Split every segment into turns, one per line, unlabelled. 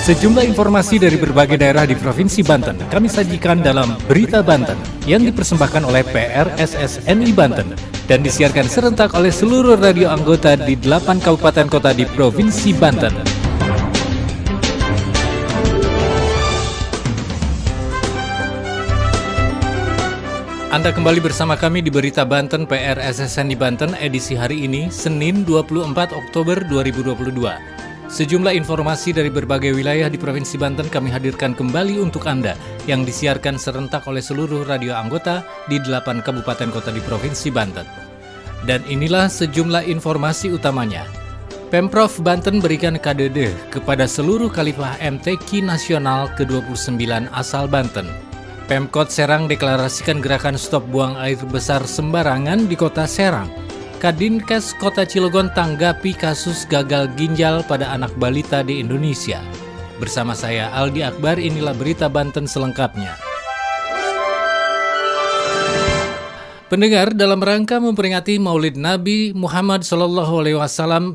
Sejumlah informasi dari berbagai daerah di Provinsi Banten kami sajikan dalam Berita Banten yang dipersembahkan oleh PRSSNI Banten dan disiarkan serentak oleh seluruh radio anggota di 8 kabupaten kota di Provinsi Banten. Anda kembali bersama kami di Berita Banten PRSSNI Banten edisi hari ini, Senin 24 Oktober 2022. Sejumlah informasi dari berbagai wilayah di Provinsi Banten kami hadirkan kembali untuk Anda yang disiarkan serentak oleh seluruh radio anggota di 8 kabupaten kota di Provinsi Banten. Dan inilah sejumlah informasi utamanya. Pemprov Banten berikan KDD kepada seluruh Khalifah MTQ Nasional ke-29 asal Banten. Pemkot Serang deklarasikan gerakan stop buang air besar sembarangan di kota Serang. Kadinkes Kota Cilegon tanggapi kasus gagal ginjal pada anak balita di Indonesia. Bersama saya Aldi Akbar, inilah Berita Banten selengkapnya. Pendengar, dalam rangka memperingati Maulid Nabi Muhammad SAW 1444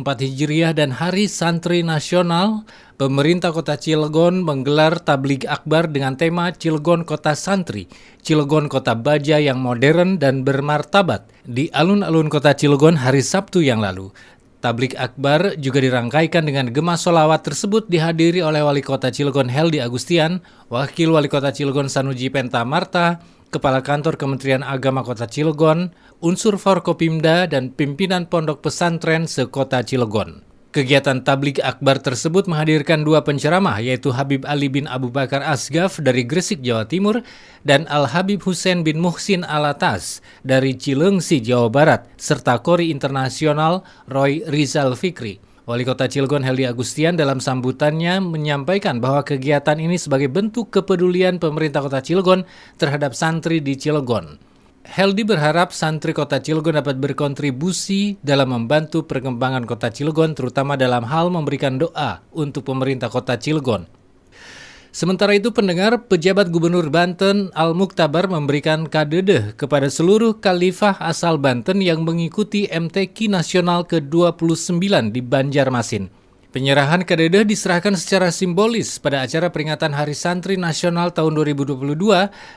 Hijriah dan Hari Santri Nasional, pemerintah Kota Cilegon menggelar tabligh akbar dengan tema Cilegon Kota Santri, Cilegon Kota Baja yang modern dan bermartabat di alun-alun Kota Cilegon hari Sabtu yang lalu. Tabligh akbar juga dirangkaikan dengan gema sholawat tersebut dihadiri oleh Wali Kota Cilegon Heldi Agustian, Wakil Wali Kota Cilegon Sanuji Pentamarta, Kepala Kantor Kementerian Agama Kota Cilegon, unsur Forkopimda, dan pimpinan Pondok Pesantren se-Kota Cilegon. Kegiatan tabligh akbar tersebut menghadirkan dua penceramah, yaitu Habib Ali bin Abu Bakar Asgaf dari Gresik, Jawa Timur, dan Al-Habib Husein bin Muhsin Alatas dari Cileungsi, Jawa Barat, serta Qori Internasional Roy Rizal Fikri. Wali Kota Cilegon Heldi Agustian dalam sambutannya menyampaikan bahwa kegiatan ini sebagai bentuk kepedulian pemerintah Kota Cilegon terhadap santri di Cilegon. Heldi berharap santri Kota Cilegon dapat berkontribusi dalam membantu perkembangan Kota Cilegon, terutama dalam hal memberikan doa untuk pemerintah Kota Cilegon. Sementara itu, pendengar, pejabat Gubernur Banten Al-Muktabar memberikan KDD kepada seluruh Khalifah asal Banten yang mengikuti MTQ Nasional ke-29 di Banjarmasin. Penyerahan KDD diserahkan secara simbolis pada acara peringatan Hari Santri Nasional tahun 2022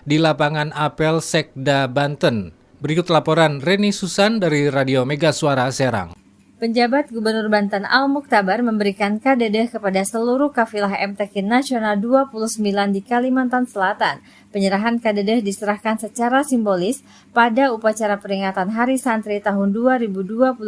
di lapangan Apel Sekda Banten. Berikut laporan Reni Susan dari Radio Mega Suara Serang.
Penjabat Gubernur Banten Al-Muktabar memberikan KDD kepada seluruh kafilah MTQ Nasional 29 di Kalimantan Selatan. Penyerahan KDD diserahkan secara simbolis pada upacara peringatan Hari Santri tahun 2022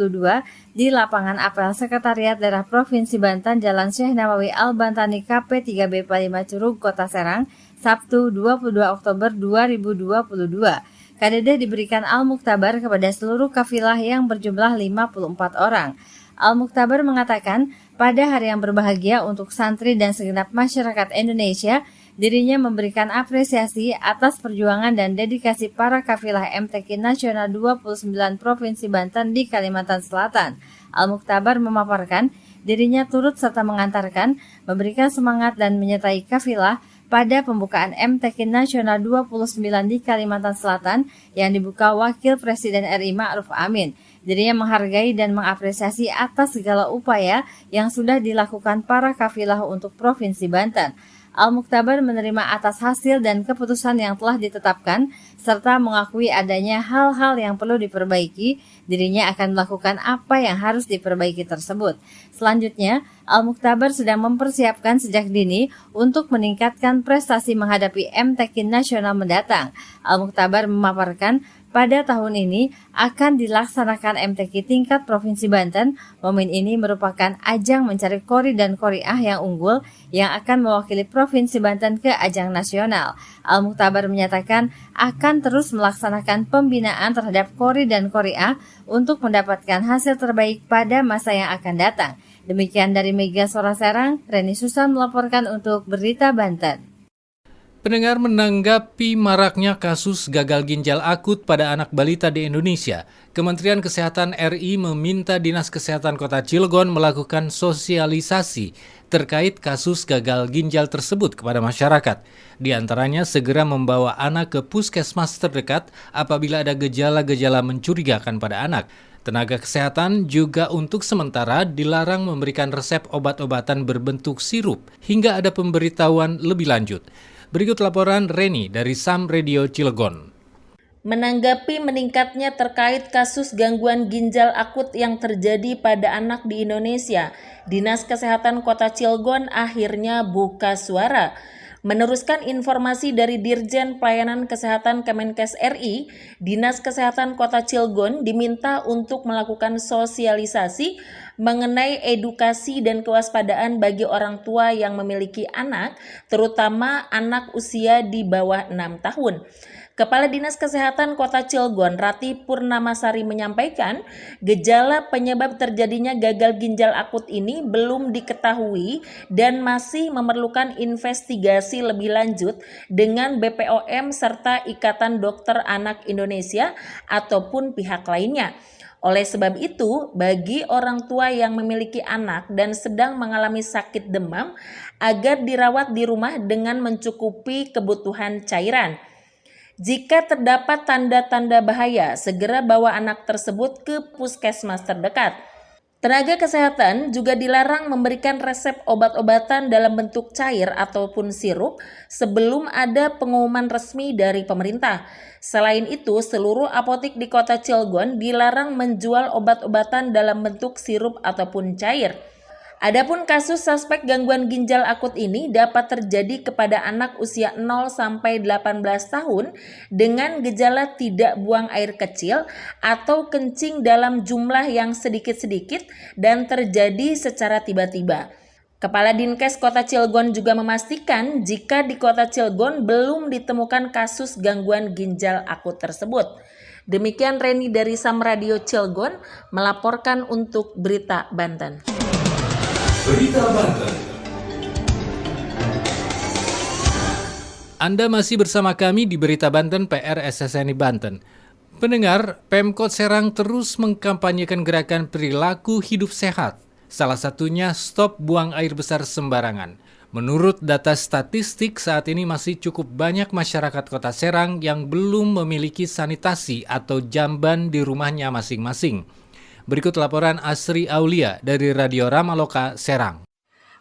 di lapangan apel Sekretariat Daerah Provinsi Banten Jalan Syekh Nawawi Al-Bantani KP 3B 45 Curug, Kota Serang, Sabtu 22 Oktober 2022. KDD diberikan Al-Muktabar kepada seluruh kafilah yang berjumlah 54 orang. Al-Muktabar mengatakan, pada hari yang berbahagia untuk santri dan segenap masyarakat Indonesia, dirinya memberikan apresiasi atas perjuangan dan dedikasi para kafilah MTQ Nasional 29 Provinsi Banten di Kalimantan Selatan. Al-Muktabar memaparkan, dirinya turut serta mengantarkan, memberikan semangat dan menyertai kafilah pada pembukaan MTQ Nasional 29 di Kalimantan Selatan yang dibuka Wakil Presiden RI Ma'ruf Amin. Dirinya menghargai dan mengapresiasi atas segala upaya yang sudah dilakukan para kafilah untuk Provinsi Banten. Al-Muktabar menerima atas hasil dan keputusan yang telah ditetapkan, serta mengakui adanya hal-hal yang perlu diperbaiki. Dirinya akan melakukan apa yang harus diperbaiki tersebut. Selanjutnya, Al-Muktabar sedang mempersiapkan sejak dini untuk meningkatkan prestasi menghadapi MTQ Nasional mendatang. Al-Muktabar memaparkan, pada tahun ini akan dilaksanakan MTQ tingkat Provinsi Banten. Momen ini merupakan ajang mencari Qori dan Qoriah yang unggul yang akan mewakili Provinsi Banten ke ajang nasional. Al-Muktabar menyatakan akan terus melaksanakan pembinaan terhadap Qori dan Qoriah untuk mendapatkan hasil terbaik pada masa yang akan datang. Demikian dari Mega Suara Serang, Reni Susan melaporkan untuk Berita Banten.
Pendengar, menanggapi maraknya kasus gagal ginjal akut pada anak balita di Indonesia, Kementerian Kesehatan RI meminta Dinas Kesehatan Kota Cilegon melakukan sosialisasi terkait kasus gagal ginjal tersebut kepada masyarakat. Di antaranya segera membawa anak ke puskesmas terdekat apabila ada gejala-gejala mencurigakan pada anak. Tenaga kesehatan juga untuk sementara dilarang memberikan resep obat-obatan berbentuk sirup hingga ada pemberitahuan lebih lanjut. Berikut laporan Reni dari Sam Radio Cilegon.
Menanggapi meningkatnya terkait kasus gangguan ginjal akut yang terjadi pada anak di Indonesia, Dinas Kesehatan Kota Cilegon akhirnya buka suara. Meneruskan informasi dari Dirjen Pelayanan Kesehatan Kemenkes RI, Dinas Kesehatan Kota Cilegon diminta untuk melakukan sosialisasi mengenai edukasi dan kewaspadaan bagi orang tua yang memiliki anak, terutama anak usia di bawah 6 tahun. Kepala Dinas Kesehatan Kota Cilegon, Rati Purnamasari menyampaikan, gejala penyebab terjadinya gagal ginjal akut ini belum diketahui dan masih memerlukan investigasi lebih lanjut dengan BPOM serta Ikatan Dokter Anak Indonesia ataupun pihak lainnya. Oleh sebab itu, bagi orang tua yang memiliki anak dan sedang mengalami sakit demam, agar dirawat di rumah dengan mencukupi kebutuhan cairan. Jika terdapat tanda-tanda bahaya, segera bawa anak tersebut ke puskesmas terdekat. Tenaga kesehatan juga dilarang memberikan resep obat-obatan dalam bentuk cair ataupun sirup sebelum ada pengumuman resmi dari pemerintah. Selain itu, seluruh apotek di Kota Cilegon dilarang menjual obat-obatan dalam bentuk sirup ataupun cair. Adapun kasus suspek gangguan ginjal akut ini dapat terjadi kepada anak usia 0 sampai 18 tahun dengan gejala tidak buang air kecil atau kencing dalam jumlah yang sedikit-sedikit dan terjadi secara tiba-tiba. Kepala Dinkes Kota Cilegon juga memastikan jika di Kota Cilegon belum ditemukan kasus gangguan ginjal akut tersebut. Demikian Reni dari Sam Radio Cilegon melaporkan untuk Berita Banten.
Berita Banten. Anda masih bersama kami di Berita Banten PR SSNI Banten. Pendengar, Pemkot Serang terus mengkampanyekan gerakan perilaku hidup sehat. Salah satunya stop buang air besar sembarangan. Menurut data statistik, saat ini masih cukup banyak masyarakat Kota Serang yang belum memiliki sanitasi atau jamban di rumahnya masing-masing. Berikut laporan Asri Aulia dari Radio Ramaloka, Serang.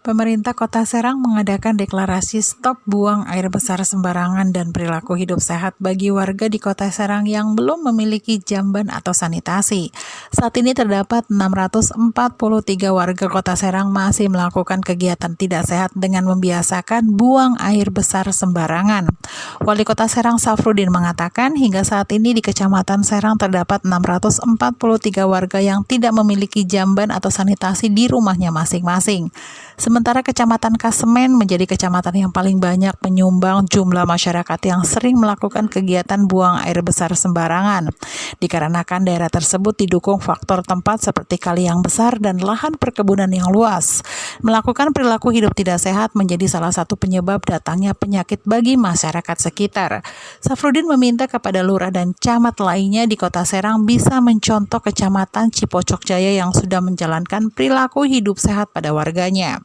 Pemerintah Kota Serang mengadakan deklarasi stop buang air besar sembarangan dan perilaku hidup sehat bagi warga di Kota Serang yang belum memiliki jamban atau sanitasi. Saat ini terdapat 643 warga Kota Serang masih melakukan kegiatan tidak sehat dengan membiasakan buang air besar sembarangan. Wali Kota Serang Safrudin mengatakan hingga saat ini di Kecamatan Serang terdapat 643 warga yang tidak memiliki jamban atau sanitasi di rumahnya masing-masing. Sementara Kecamatan Kasemen menjadi kecamatan yang paling banyak menyumbang jumlah masyarakat yang sering melakukan kegiatan buang air besar sembarangan. Dikarenakan daerah tersebut didukung faktor tempat seperti kali yang besar dan lahan perkebunan yang luas. Melakukan perilaku hidup tidak sehat menjadi salah satu penyebab datangnya penyakit bagi masyarakat sekitar. Safrudin meminta kepada lurah dan camat lainnya di Kota Serang bisa mencontoh Kecamatan Cipocok Jaya yang sudah menjalankan perilaku hidup sehat pada warganya.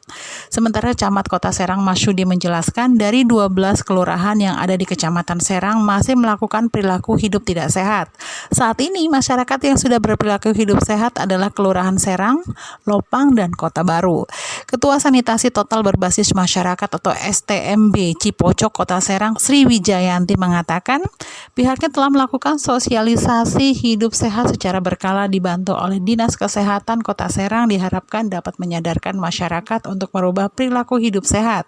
Sementara Camat Kota Serang Masyudi menjelaskan dari 12 kelurahan yang ada di Kecamatan Serang masih melakukan perilaku hidup tidak sehat. Saat ini masyarakat yang sudah berperilaku hidup sehat adalah Kelurahan Serang, Lopang, dan Kota Baru. Ketua Sanitasi Total Berbasis Masyarakat atau STMB Cipocok Kota Serang Sri Wijayanti mengatakan pihaknya telah melakukan sosialisasi hidup sehat secara berkala dibantu oleh Dinas Kesehatan Kota Serang diharapkan dapat menyadarkan masyarakat untuk merubah perilaku hidup sehat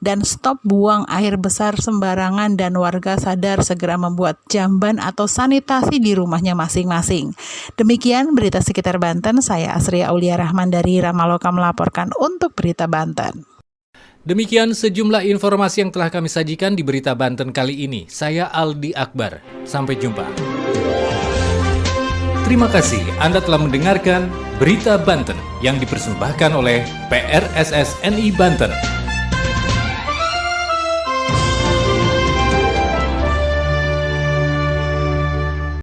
dan stop buang air besar sembarangan dan warga sadar segera membuat jamban atau sanitasi di rumahnya masing-masing. Demikian berita sekitar Banten, saya Asri Aulia Rahman dari Ramaloka melaporkan untuk Berita Banten.
Demikian sejumlah informasi yang telah kami sajikan di Berita Banten kali ini. Saya Aldi Akbar. Sampai jumpa. Terima kasih Anda telah mendengarkan Berita Banten yang dipersembahkan oleh PRSSNI Banten.